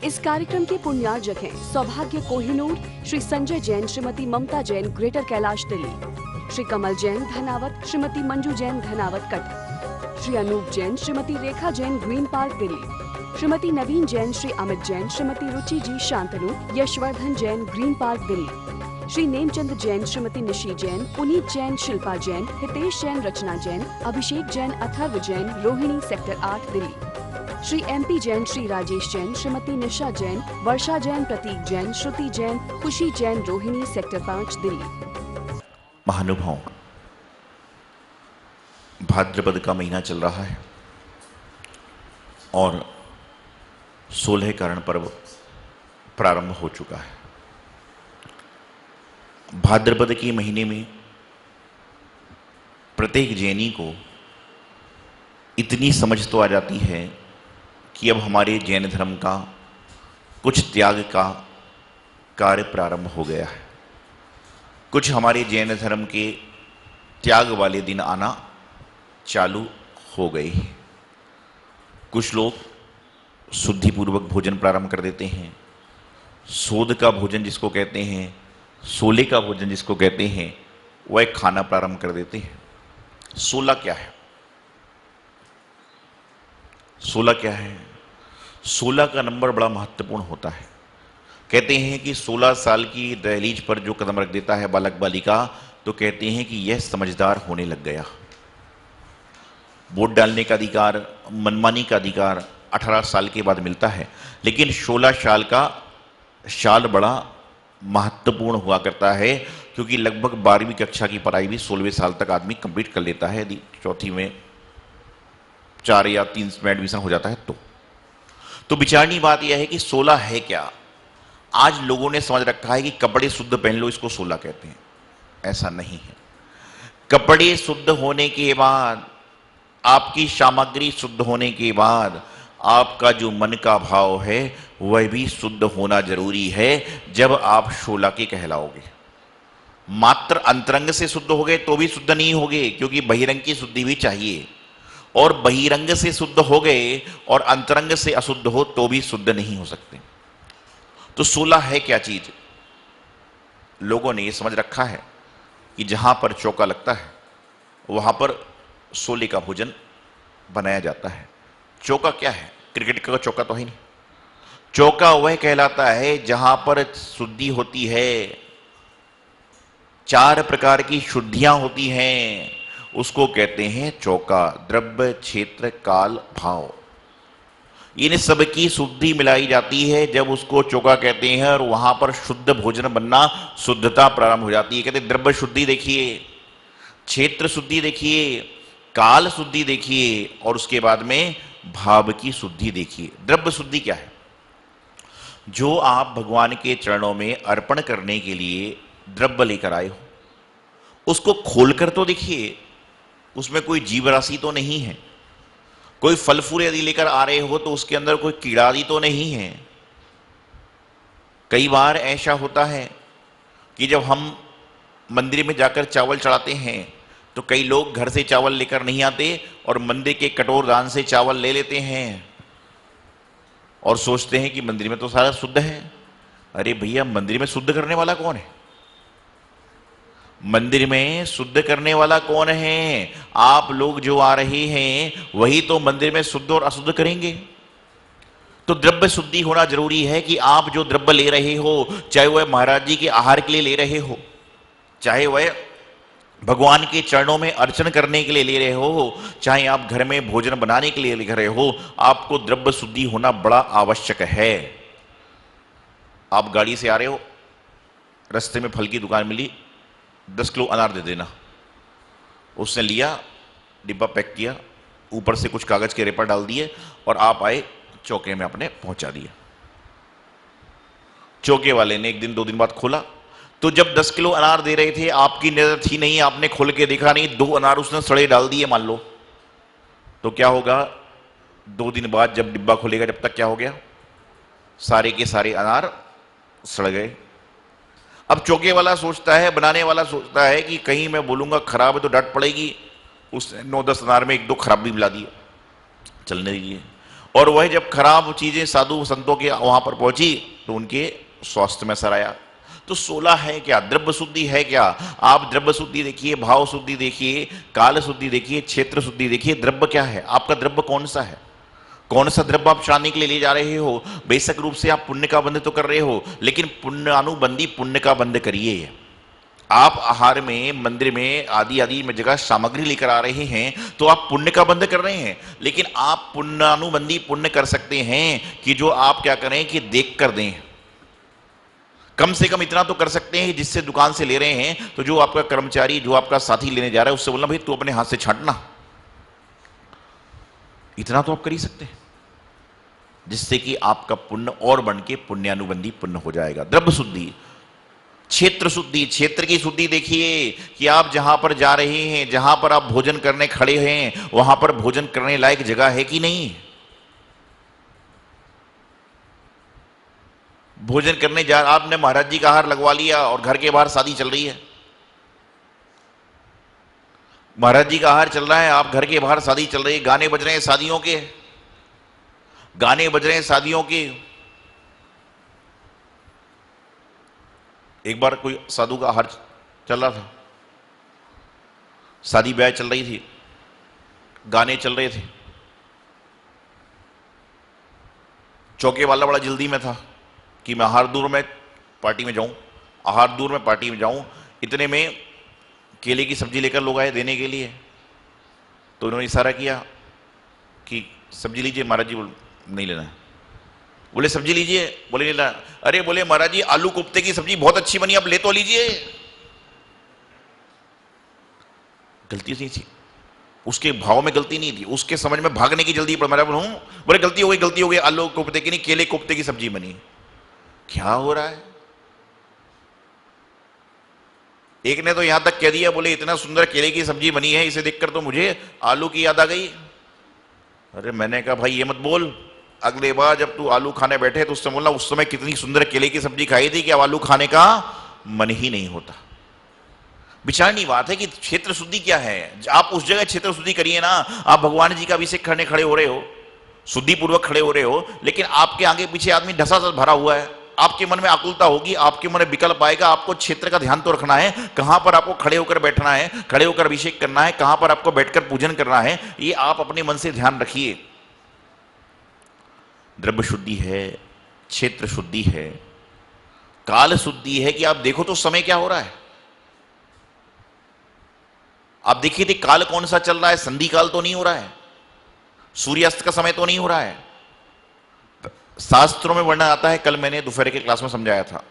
इस कार्यक्रम के पुण्यार्जक हैं सौभाग्य कोहिनूर, श्री संजय जैन, श्रीमती ममता Jain, greater Kailash Delhi, Shri Kamal Jain Dhanawat, Shrimati Manju Jain Dhanawat Cuttack, Shri Anoop Jain, Shrimati Rekha Jain green park Delhi, Shrimati नवीन जैन, श्री अमित जैन, श्रीमती रुचि जी शांतनु, यशवर्धन जैन ग्रीन पार्क दिल्ली, श्री नेमचंद जैन, श्रीमती निशी जैन, पुनीत जैन, शिल्पा जैन, हितेश जैन, रचना जैन, अभिषेक जैन, अथर्व जैन, रोहिणी सेक्टर 8 दिल्ली, श्री MP जैन, श्री राजेश जैन, श्रीमती निशा जैन, वर्षा जैन, प्रतीक जैन, श्रुति जैन, खुशी जैन, रोहिणी सेक्टर 5 दिल्ली। महानुभाव, भाद्रपद का महीना चल रहा है और 16 करण पर्व प्रारंभ हो चुका है। भाद्रपद के महीने में प्रत्येक जैनी को इतनी समझ तो आ जाती है कि अब हमारे जैन धर्म का कुछ त्याग का कार्य प्रारंभ हो गया है। कुछ हमारे जैन धर्म के त्याग वाले दिन आना चालू हो गए हैं। कुछ लोग शुद्धिपूर्वक भोजन प्रारंभ कर देते हैं। सोद का भोजन जिसको कहते हैं, सोले का भोजन जिसको कहते हैं, वह एक खाना प्रारंभ कर देते हैं। सोला क्या है? सोला क्या है? 16 का नंबर बड़ा महत्वपूर्ण होता है। कहते हैं कि 16 साल की दहलीज पर जो कदम रख देता है बालक बालिका, तो कहते हैं कि यह समझदार होने लग गया। वोट डालने का अधिकार, मनमानी का अधिकार 18 साल के बाद मिलता है, लेकिन 16 साल का साल बड़ा महत्वपूर्ण हुआ करता है, क्योंकि लगभग 12वीं कक्षा की पढ़ाई भी 16वें साल तक आदमी कंप्लीट कर लेता है। यदि चौथी में 4 या 3 में एडमिशन हो जाता है तो विचारनी बात यह है कि 16 है क्या? आज लोगों ने समझ रखा है कि कपड़े शुद्ध पहन लो, इसको 16 कहते हैं। ऐसा नहीं है। कपड़े शुद्ध होने के बाद, आपकी सामग्री शुद्ध होने के बाद, आपका जो मन का भाव है वह भी शुद्ध होना जरूरी है, जब आप 16 के कहलाओगे। मात्र अंतरंग से शुद्ध हो गए तो भी शुद्ध नहीं होगे, क्योंकि बहिरंग की शुद्धि भी चाहिए। और बहिरंग से शुद्ध हो गए और अंतरंग से अशुद्ध हो तो भी शुद्ध नहीं हो सकते। तो 16 है क्या चीज? लोगों ने यह समझ रखा है कि जहां पर चौका लगता है वहां पर सोले का भोजन बनाया जाता है। चौका क्या है? क्रिकेट का चौका तो है नहीं। चौका वह कहलाता है जहां पर शुद्धि होती है, 4 प्रकार की शुद्धियां होती हैं, उसको कहते हैं चौका। द्रव्य, क्षेत्र, काल, भाव, इन सब की शुद्धि मिलाई जाती है जब उसको चौका कहते हैं, और वहां पर शुद्ध भोजन बनना, शुद्धता प्रारंभ हो जाती है। कहते हैं द्रव्य शुद्धि देखिए, क्षेत्र शुद्धि देखिए, काल शुद्धि देखिए, और उसके बाद में भाव की शुद्धि देखिए। द्रव्य शुद्धि क्या है? जो आप भगवान के चरणों में अर्पण करने के लिए द्रव्य लेकर आए हो, उसको खोलकर तो देखिए, उसमें कोई जीव राशि तो नहीं है। कोई फल फूल यदि लेकर आ रहे हो तो उसके अंदर कोई कीड़ा आदि तो नहीं है। कई बार ऐसा होता है कि जब हम मंदिर में जाकर चावल चढ़ाते हैं तो कई लोग घर से चावल लेकर नहीं आते और मंदिर के कटोर दान से चावल ले लेते हैं और सोचते हैं कि मंदिर में तो सारा शुद्ध है। अरे भैया, मंदिर में शुद्ध करने वाला कौन है? मंदिर में शुद्ध करने वाला कौन है? आप लोग जो आ रहे हैं वही तो मंदिर में शुद्ध और अशुद्ध करेंगे। तो द्रव्य शुद्धि होना जरूरी है कि आप जो द्रव्य ले रहे हो, चाहे वह महाराज जी के आहार के लिए ले रहे हो, चाहे वह भगवान के चरणों में अर्चन करने के लिए ले रहे हो, चाहे आप घर में भोजन बनाने के लिए ले रहे हो, आपको द्रव्य शुद्धि होना बड़ा आवश्यक है। आप गाड़ी से आ रहे हो, रास्ते में फल की दुकान मिली, 10 किलो अनार दे देना। उसने लिया, डिब्बा पैक किया, ऊपर से कुछ कागज के रेपर डाल दिए और आप आए, चौके में आपने पहुंचा दिया। चौके वाले ने 1 दिन 2 दिन बाद खोला तो जब 10 किलो अनार दे रहे थे, आपकी नजर थी नहीं, आपने खोल के देखा नहीं, 2 अनार उसने सड़े डाल दिए मान लो, तो क्या होगा? 2 दिन बाद जब डिब्बा खोलेगा, जब तक क्या हो गया? सारे के सारे अनार सड़ गए। अब चौके वाला सोचता है, बनाने वाला सोचता है कि कहीं मैं बोलूंगा खराब है तो डांट पड़ेगी। उसने 9-10 अनार में 1-2 खराब भी मिला दिया, चलने दीजिए। और वह जब खराब चीजें साधु संतों के वहां पर पहुंची तो उनके स्वास्थ्य में असर आया। तो 16 है क्या? द्रव्य शुद्धि है क्या? आप द्रव्य शुद्धि देखिए, भाव शुद्धि देखिए, काल शुद्धि देखिए, क्षेत्र शुद्धि देखिए। द्रव्य क्या है? आपका द्रव्य कौन सा है? कौन सा द्रव्य आप शादी के लिए ले जा रहे हो? बेशक रूप से आप पुण्य का बंध तो कर रहे हो, लेकिन पुण्य अनुबंधी पुण्य का बंध करिए। आप आहार में, मंदिर में, आदि आदि में जगह सामग्री लेकर आ रहे हैं तो आप पुण्य का बंध कर रहे हैं, लेकिन आप पुण्यानुबंधी पुण्य कर सकते हैं कि जो आप क्या करें कि देख कर दें। कम से कम इतना तो कर सकते हैं जिससे दुकान से ले रहे हैं तो जो आपका कर्मचारी, जो आपका साथी लेने जा रहा है उससे बोलना भाई तू अपने हाथ से छांटना। इतना तो आप कर ही सकते हैं जिससे कि आपका पुण्य और बन के पुण्यानुबंधी पुण्य हो जाएगा। द्रव्य शुद्धि, क्षेत्र शुद्धि, क्षेत्र की शुद्धि देखिए कि आप जहां पर जा रहे हैं, जहां पर आप भोजन करने खड़े हैं, वहां पर भोजन करने लायक जगह है कि नहीं। भोजन करने जा, आपने महाराज जी का हार लगवा लिया और घर के बाहर शादी चल रही है, महाराज जी का हार चल रहा है, आप घर के बाहर शादी चल रही है, गाने बज रहे हैं शादियों के, गाने बज रहे हैं शादियों के। एक बार कोई साधु का हार चल रहा था, शादी ब्याह चल रही थी, गाने चल रहे थे, चौके वाला बड़ा जल्दी में था कि मैं आहार दूर में पार्टी में जाऊं, आहार दूर में पार्टी में जाऊं। इतने में केले की सब्जी लेकर लोग आए देने के लिए, तो उन्होंने इशारा किया कि सब्जी लीजिए। महाराज जी बोले नहीं लेना है। बोले सब्जी लीजिए, बोले नहीं लेना। अरे बोले महाराज जी आलू कोफ्ते की सब्जी बहुत अच्छी बनी, आप ले तो लीजिए। गलती नहीं थी, उसके भाव में गलती नहीं थी, उसके समझ में भागने की जल्दी पड़। बोले गलती हो गई, गलती हो गई, आलू कोफ्ते की नहीं केले कोफ्ते की सब्जी बनी। क्या हो रहा है? एक ने तो यहां तक कह दिया, बोले इतना सुंदर केले की सब्जी बनी है, इसे देखकर तो मुझे आलू की याद आ गई। अरे मैंने कहा भाई ये मत बोल, अगले बार जब तू आलू खाने बैठे तो उससे बोलना उस समय कितनी सुंदर केले की सब्जी खाई थी कि अब आलू खाने का मन ही नहीं होता। विचारनी बात है कि क्षेत्र शुद्धि क्या है। आप उस जगह क्षेत्र शुद्धि करिए ना। आप भगवान जी का अभिषेक करने खड़े हो रहे हो, शुद्धि पूर्वक खड़े हो रहे हो, लेकिन आपके आगे पीछे आदमी ढसाढस भरा हुआ है, आपके मन में आकुलता होगी, आपके मन में विकल्प आएगा। आपको क्षेत्र का ध्यान तो रखना है, कहां पर आपको खड़े होकर बैठना है, खड़े होकर अभिषेक करना है, कहां पर आपको बैठकर पूजन करना है, ये आप अपने मन से ध्यान रखिए। द्रव्य शुद्धि है, क्षेत्र शुद्धि है, काल शुद्धि है कि आप देखो तो समय क्या हो रहा है। आप देखिए थे काल कौन सा चल रहा है, संधि काल तो नहीं हो रहा है, सूर्यास्त का समय तो नहीं हो रहा है। शास्त्रों में वर्णन आता है, कल मैंने दोपहर के क्लास में समझाया था,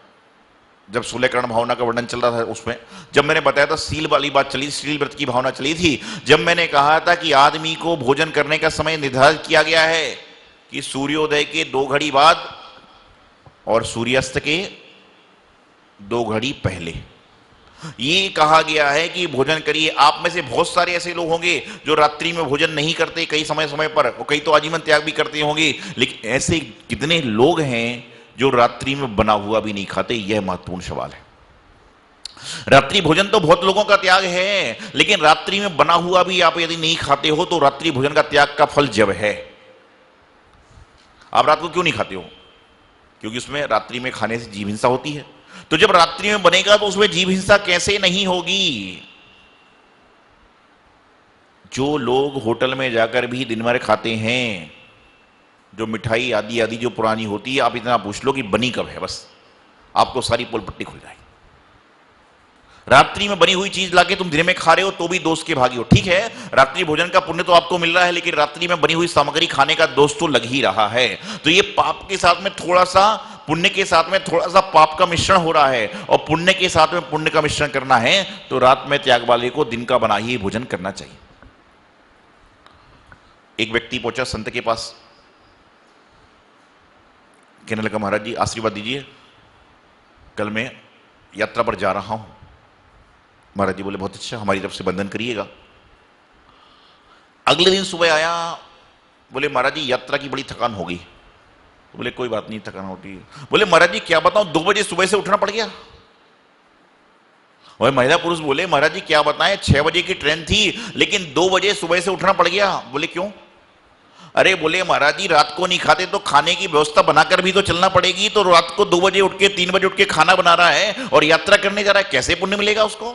जब सूर्यकर्ण भावना का वर्णन चल रहा था उसमें जब मैंने बताया था सील वाली बात चली, सील व्रत की भावना चली थी, जब मैंने कहा था कि आदमी को भोजन करने का समय निर्धारित किया गया है कि सूर्योदय के 2 घड़ी बाद और सूर्यास्त के 2 घड़ी पहले। ये कहा गया है कि भोजन करिए। आप में से बहुत सारे ऐसे लोग होंगे जो रात्रि में भोजन नहीं करते कई समय समय पर, और कई तो आजीवन त्याग भी करते होंगे, लेकिन ऐसे कितने लोग हैं जो रात्रि में बना हुआ भी नहीं खाते? यह महत्वपूर्ण सवाल है। रात्रि भोजन तो बहुत लोगों का त्याग है, लेकिन रात्रि में बना हुआ भी आप यदि नहीं खाते हो तो रात्रि भोजन का त्याग का फल जब है। आप रात को क्यों नहीं खाते हो? क्योंकि उसमें रात्रि में खाने से जीव हिंसा होती है। तो जब रात्रि में बनेगा तो उसमें जीव हिंसा कैसे नहीं होगी? जो लोग होटल में जाकर भी दिन भर खाते हैं, जो मिठाई आदि आदि जो पुरानी होती है, आप इतना पूछ लो कि बनी कब है, बस आपको सारी पोल पट्टी खुल जाएगी। रात्रि में बनी हुई चीज लाके तुम दिन में खा रहे हो तो भी दोष के भागी हो। ठीक है, रात्रि भोजन का पुण्य तो आपको मिल रहा है, लेकिन रात्रि में बनी हुई सामग्री खाने का दोष तो लग ही रहा है। तो ये पाप के साथ में थोड़ा सा, पुण्य के साथ में थोड़ा सा पाप का मिश्रण हो रहा है, और पुण्य के साथ में पुण्य का मिश्रण करना है तो रात में त्याग वाले को दिन का बना ही भोजन करना चाहिए। एक व्यक्ति पहुंचा संत के पास, कहने लगा महाराज जी आशीर्वाद दीजिए, कल मैं यात्रा पर जा रहा हूं। महाराज जी बोले बहुत अच्छा, हमारी तरफ से बंधन करिएगा। अगले दिन सुबह आया, बोले महाराज जी यात्रा की बड़ी थकान हो गई। तो बोले कोई बात नहीं, थकान होती है। बोले महाराज जी क्या बताऊं, 2 बजे सुबह से उठना पड़ गया। और महिला पुरुष बोले महाराज जी क्या बताएं, 6 बजे की ट्रेन थी लेकिन 2 बजे सुबह से उठना पड़ गया। बोले क्यों? अरे बोले महाराज जी रात को नहीं खाते तो खाने की व्यवस्था बनाकर भी तो चलना पड़ेगी, तो रात को 2 बजे उठ के 3 बजे उठ के खाना बना रहा है और यात्रा करने जा रहा है, कैसे पुण्य मिलेगा उसको?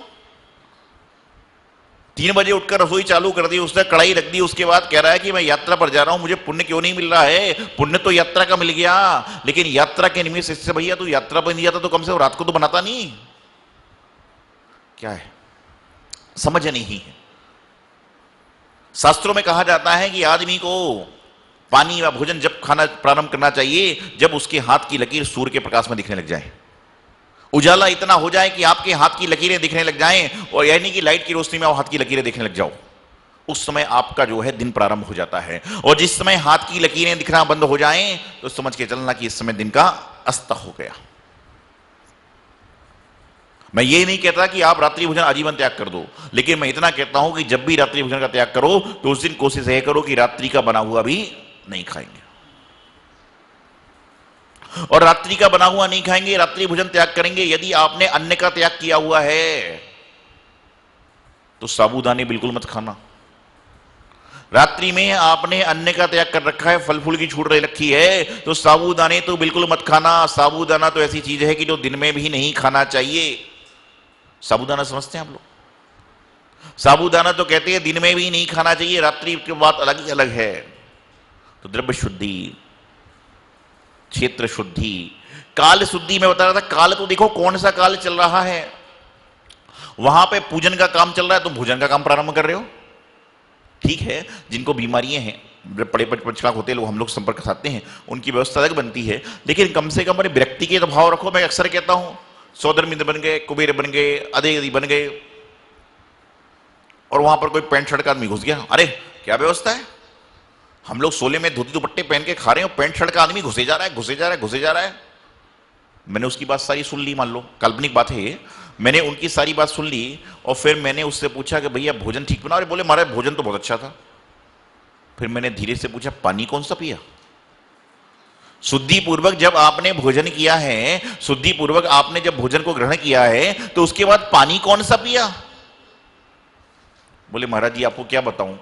3 बजे उठकर रसोई चालू कर दी उसने, कढ़ाई रख दी, उसके बाद कह रहा है कि मैं यात्रा पर जा रहा हूं, मुझे पुण्य क्यों नहीं मिल रहा है? पुण्य तो यात्रा का मिल गया, लेकिन यात्रा के निमित्त इससे भैया तू यात्रा पर नहीं जाता तो कम से कम रात को तो बनाता नहीं। क्या है, समझ नहीं है। शास्त्रों में कहा जाता है कि आदमी को पानी व भोजन जब खाना प्रारंभ करना चाहिए जब उसके हाथ की लकीर सूर्य के प्रकाश में दिखने लग जाए, उजाला इतना हो जाए कि आपके हाथ की लकीरें दिखने लग जाएं, और यानी कि लाइट की रोशनी में आप हाथ की लकीरें दिखने लग जाओ, उस समय आपका जो है दिन प्रारंभ हो जाता है। और जिस समय हाथ की लकीरें दिखना बंद हो जाएं तो समझ के चलना कि इस समय दिन का अस्त हो गया। मैं ये नहीं कहता कि आप रात्रि भोजन आजीवन त्याग कर दो, लेकिन मैं इतना कहता हूं कि जब भी रात्रि भोजन का त्याग करो तो उस दिन कोशिश यह करो कि रात्रि का बना हुआ भी नहीं खाएंगे, और रात्रि का बना हुआ नहीं खाएंगे, रात्रि भोजन त्याग करेंगे। यदि आपने अन्न का त्याग किया हुआ है तो साबूदाने बिल्कुल मत खाना। रात्रि में आपने अन्न का त्याग कर रखा है, फल फूल की छूट रखी है, तो साबूदाने तो बिल्कुल मत खाना। साबूदाना तो ऐसी चीज है कि जो दिन में भी नहीं खाना चाहिए। साबूदाना समझते हैं आप लोग? साबूदाना तो कहते हैं दिन में भी नहीं खाना चाहिए, रात्रि की बात अलग ही अलग है। तो द्रव्य शुद्धि, क्षेत्र शुद्धि, काल शुद्धि में बता रहा था। काल तो देखो कौन सा काल चल रहा है, वहां पे पूजन का काम चल रहा है, तुम भोजन का काम प्रारंभ कर रहे हो। ठीक है, जिनको बीमारियां हैं, बड़े पंचकाक होते हैं लोग, हम लोग संपर्क साधते हैं, उनकी व्यवस्था अलग बनती है, लेकिन कम से कम विरक्ति के तो भाव रखो। मैं अक्सर कहता हूं सौदर मित्र बन गए, कुबेर बन गए, अधिकारी बन गए, और वहां पर कोई पैंट शर्ट का आदमी घुस गया, अरे क्या व्यवस्था है, हम लोग सोले में धोती दुपट्टे पहन के खा रहे हैं, पैंट शर्ट का आदमी घुसे जा रहा है, घुसे जा रहा है, घुसे जा रहा है। मैंने उसकी बात सारी सुन ली, मान लो काल्पनिक बात है ये, मैंने उनकी सारी बात सुन ली, और फिर मैंने उससे पूछा कि भैया भोजन ठीक बना? और बोले महाराज भोजन तो बहुत अच्छा था। फिर मैंने धीरे से पूछा पानी कौन सा पिया? शुद्धि पूर्वक जब आपने भोजन किया है, शुद्धि पूर्वक आपने जब भोजन को ग्रहण किया है, तो उसके बाद पानी कौन सा पिया? बोले महाराज जी आपको क्या बताऊं,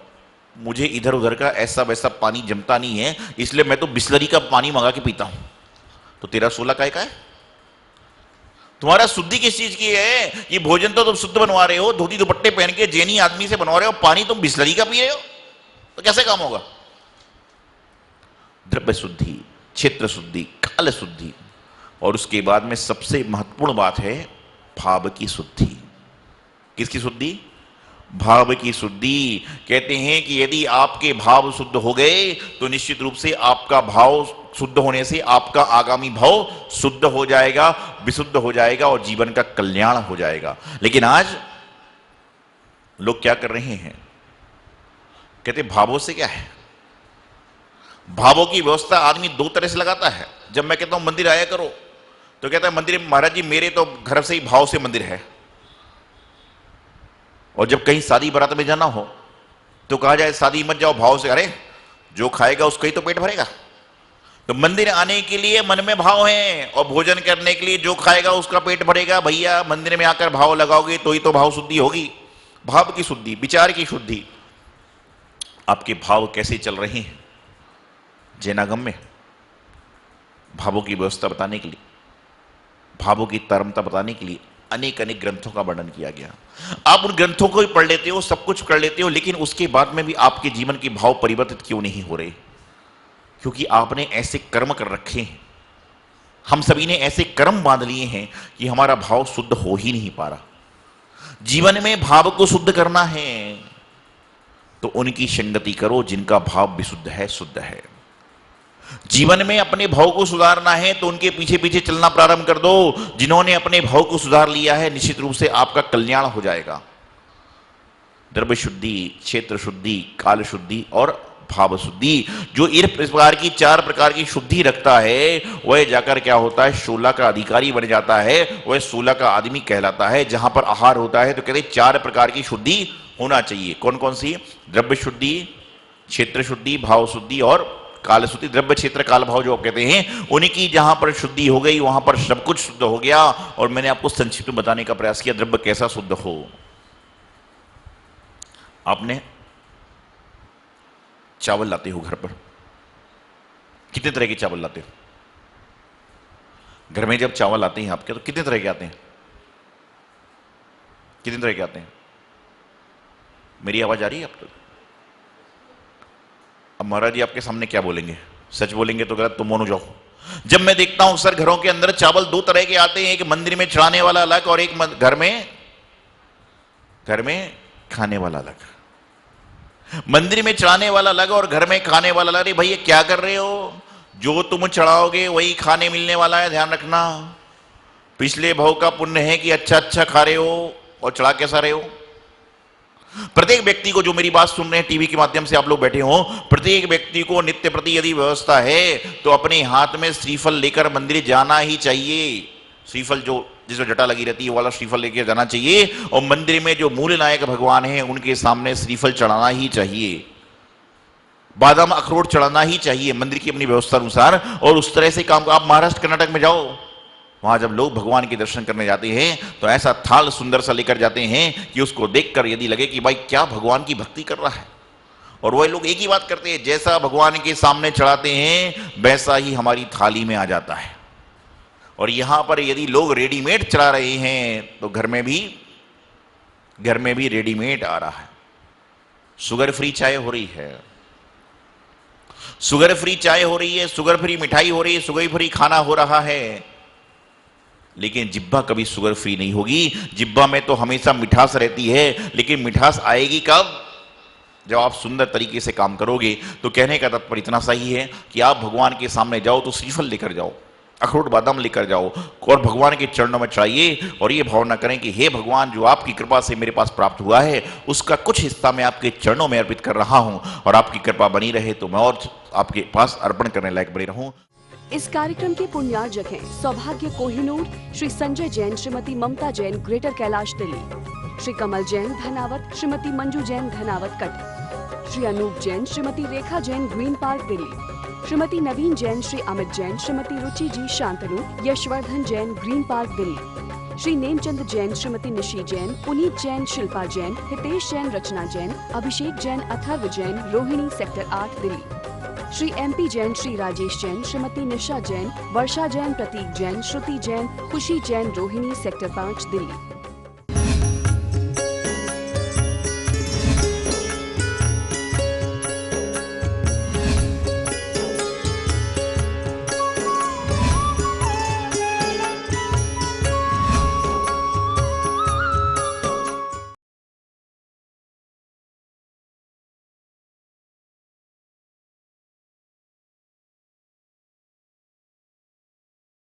मुझे इधर उधर का ऐसा वैसा पानी जमता नहीं है, इसलिए मैं तो बिस्लरी का पानी मंगा के पीता हूं। तो तेरा 16 काय का है? तुम्हारा शुद्धि किस चीज की है? ये भोजन तो तुम शुद्ध बनवा रहे हो, धोती दुपट्टे पहन के जैनी आदमी से बनवा रहे हो, पानी तुम बिस्लरी का पी रहे हो, तो कैसे काम होगा? द्रव्य शुद्धि, क्षेत्र शुद्धि, काल शुद्धि, और उसके बाद में सबसे महत्वपूर्ण बात है भाव की शुद्धि। किसकी शुद्धि? भाव की शुद्धि। कहते हैं कि यदि आपके भाव शुद्ध हो गए तो निश्चित रूप से आपका भाव शुद्ध होने से आपका आगामी भाव शुद्ध हो जाएगा, विशुद्ध हो जाएगा, और जीवन का कल्याण हो जाएगा। लेकिन आज लोग क्या कर रहे हैं, कहते भावों से क्या है? भावों की व्यवस्था आदमी 2 तरह से लगाता है। जब मैं कहता हूं मंदिर आया करो, तो कहता है मंदिर महाराज जी मेरे तो घर से ही भाव से मंदिर है, और जब कहीं शादी बारात में जाना हो तो कहा जाए शादी मत जाओ भाव से, अरे जो खाएगा उसका ही तो पेट भरेगा। तो मंदिर आने के लिए मन में भाव है, और भोजन करने के लिए जो खाएगा उसका पेट भरेगा। भैया मंदिर में आकर भाव लगाओगे तो ही तो भाव शुद्धि होगी। भाव की शुद्धि, विचार की शुद्धि। आपके भाव कैसे चल रहे हैं? जैनागम में भावों की व्यवस्था बताने के लिए, भावों की तरमता बताने के लिए अनेक अनेक ग्रंथों का वर्णन किया गया। आप उन ग्रंथों को भी पढ़ लेते हो, सब कुछ कर लेते हो, लेकिन उसके बाद में भी आपके जीवन के भाव परिवर्तित क्यों नहीं हो रहे? क्योंकि आपने ऐसे कर्म कर रखे हैं, हम सभी ने ऐसे कर्म बांध लिए हैं कि हमारा भाव शुद्ध हो ही नहीं पा रहा। जीवन में भाव को शुद्ध करना है तो उनकी संगति करो जिनका भाव विशुद्ध है, शुद्ध है। जीवन में अपने भाव को सुधारना है तो उनके पीछे पीछे चलना प्रारंभ कर दो जिन्होंने अपने भाव को सुधार लिया है। निश्चित रूप से आपका कल्याण हो जाएगा। द्रव्य शुद्धि, क्षेत्र शुद्धि, काल शुद्धि और भाव शुद्धि, जो इस प्रकार की 4 प्रकार की शुद्धि रखता है वह जाकर क्या होता है, 16 का अधिकारी बन जाता है, वह 16 का आदमी कहलाता है। जहां पर आहार होता है तो कहते 4 प्रकार की शुद्धि होना चाहिए। कौन कौन सी? द्रव्य शुद्धि, क्षेत्र शुद्धि, भाव शुद्धि और काल शुद्धि। द्रव्य, क्षेत्र, काल, भाव जो आप कहते हैं, उनकी जहां पर शुद्धि हो गई वहां पर सब कुछ शुद्ध हो गया। और मैंने आपको संक्षिप्त में बताने का प्रयास किया द्रव्य कैसा शुद्ध हो। आपने चावल लाते हो घर पर? कितने तरह के चावल लाते हो? घर में जब चावल आते हैं आपके तो कितने तरह के आते हैं? कितने तरह के आते हैं? मेरी आवाज आ रही है आप तो? अब महाराज जी आपके सामने क्या बोलेंगे? सच बोलेंगे तो गलत, तो मौन हो जाओ। जब मैं देखता हूं सर घरों के अंदर चावल दो तरह के आते हैं, एक मंदिर में चढ़ाने वाला अलग और एक घर में खाने वाला अलग। मंदिर में चढ़ाने वाला अलग और घर में खाने वाला अलग। अरे भैया क्या कर रहे हो? जो तुम चढ़ाओगे वही खाने मिलने वाला है, ध्यान रखना। पिछले भाव का पुण्य है कि अच्छा अच्छा खा रहे हो और चढ़ा कैसा रहे हो। प्रत्येक व्यक्ति को, जो मेरी बात सुन रहे हैं टीवी के माध्यम से आप लोग बैठे हो, प्रत्येक व्यक्ति को नित्य प्रति यदि व्यवस्था है तो अपने हाथ में श्रीफल लेकर मंदिर जाना ही चाहिए। श्रीफल जो जिसमें जटा लगी रहती है वाला श्रीफल लेकर जाना चाहिए और मंदिर में जो मूल नायक भगवान है उनके सामने श्रीफल चढ़ाना ही चाहिए, बादाम अखरोट चढ़ाना ही चाहिए मंदिर की अपनी व्यवस्था अनुसार। और उस तरह से काम। आप महाराष्ट्र कर्नाटक में जाओ, वहां जब लोग भगवान के दर्शन करने जाते हैं तो ऐसा थाल सुंदर सा लेकर जाते हैं कि उसको देखकर यदि लगे कि भाई क्या भगवान की भक्ति कर रहा है। और वह लोग एक ही बात करते हैं, जैसा भगवान के सामने चढ़ाते हैं वैसा ही हमारी थाली में आ जाता है। और यहां पर यदि लोग रेडीमेड चढ़ा रहे हैं तो घर में भी रेडीमेड आ रहा है। शुगर फ्री चाय हो रही है, शुगर फ्री चाय हो रही है, शुगर फ्री मिठाई हो रही है, शुगर फ्री खाना हो रहा है, लेकिन जिब्बा कभी शुगर फ्री नहीं होगी। जिब्बा में तो हमेशा मिठास रहती है, लेकिन मिठास आएगी कब? जब आप सुंदर तरीके से काम करोगे। तो कहने का तात्पर्य इतना सही है कि आप भगवान के सामने जाओ तो श्रीफल लेकर जाओ, अखरोट बादाम लेकर जाओ और भगवान के चरणों में चढ़ाइए और ये भावना करें कि हे भगवान, जो आपकी कृपा से मेरे पास प्राप्त हुआ है उसका कुछ हिस्सा मैं आपके चरणों में अर्पित कर रहा हूं और आपकी कृपा बनी रहे तो मैं और आपके पास अर्पण करने लायक बनी रहूं। इस कार्यक्रम के पुण्यार्जक हैं सौभाग्य कोहिनूर, श्री संजय जैन, श्रीमती ममता Jain, greater Kailash Delhi, Shri Kamal Jain Dhanawat, Shrimati Manju Jain Dhanawat cut, Shri Anoop Jain, Shrimati Rekha Jain, green park Delhi, Shrimati नवीन जैन, श्री अमित जैन, श्रीमती रुचि जी शांतनु, यशवर्धन जैन, ग्रीन पार्क दिल्ली, श्री नेमचंद जैन, श्रीमती निशी जैन, पुनीत जैन, शिल्पा जैन, हितेश जैन, रचना जैन, अभिषेक जैन, अथर्व जैन, रोहिणी, सेक्टर 8 दिल्ली, श्री MP जैन, श्री राजेश जैन, श्रीमती निशा जैन, वर्षा जैन, प्रतीक जैन, श्रुति जैन, खुशी जैन, रोहिणी, सेक्टर 5 दिल्ली।